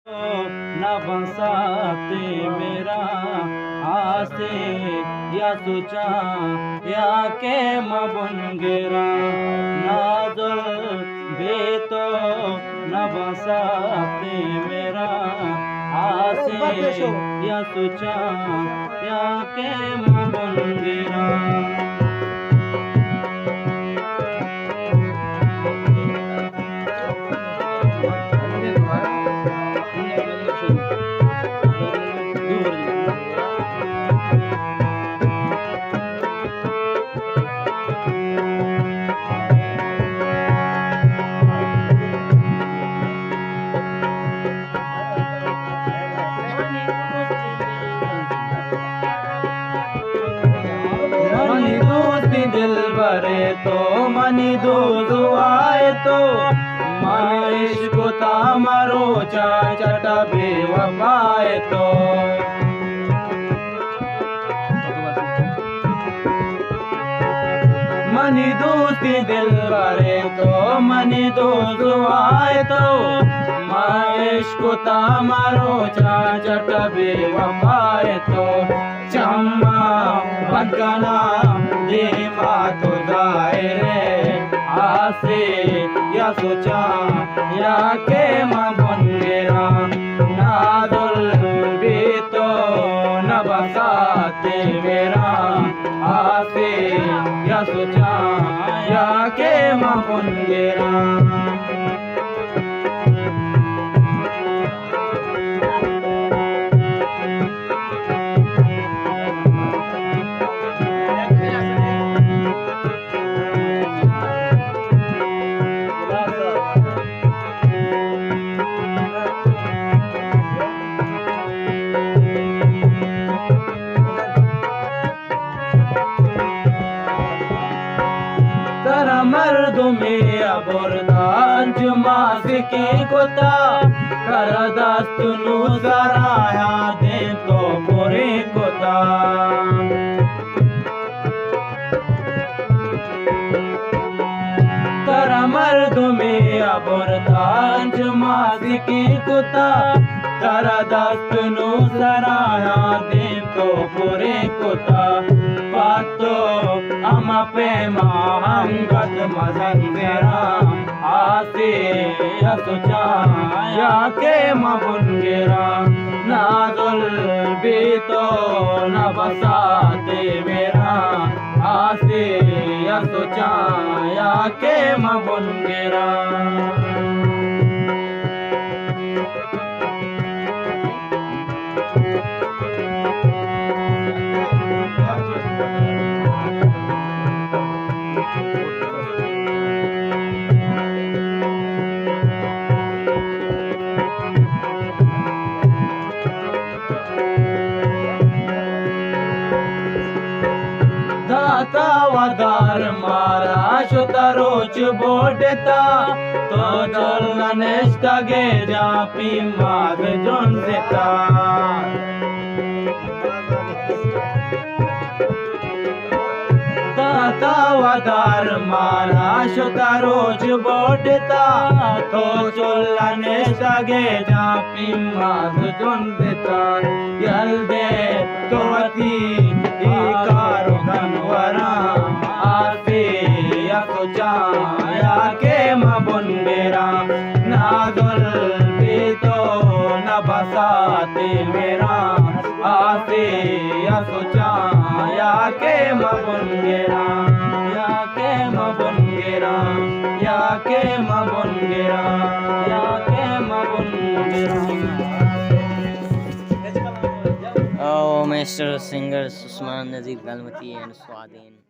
न बसाते मेरा आसे या सोचा या के मबुनगेरा नाजल बेतो न बसाते मेरा आसे या सोचा या के मबुनगेरा दिल भरे तो मनी दुआए तो माइश को तामरो चाचा बेवफाए तो मनी दोस्ती दिल भरे तो मनी दुआए तो माइश को तामरो चाचा बेवफाए तो चम्मा बदगना देवा तो जाए रे आसे या सोचा या के मबुनगेरा नादुल भी तो न बसाते मेरा आसे या सोचा या के मबुनगेरा मर्द में अबरदान जुमास के कोता कर दस्त नु जराया दे तो पूरे कोता कर मर्द में अबरदान जुमास के कोता कर दस्त नु जराया दे तो पूरे कोता पातो अमा पे महंगत मजंगेरा आसे या सोचा या के मबुनगेरा नाजुल भी तो न बसाते मेरा आसे या सोचा या के मबुनगेरा वदार मारा शुतरोच बोडता तो जल नेस्टगे जापी माद जोन देता दाता वदार मारा शुतरोच बोडता तो जल नेस्टगे जापी माद जोन देता यल दे तो अति कारो कनवरा आसे या सोचा या के मबुनगेरा नाजुल भी तो न बसाते मेरा आसे या सोचा या के मबुनगेरा या के मबुनगेरा या के मबुनगेरा या के मबुनगेरा Oh, Mr. Singer Usman Nazir Galmati and Swadin.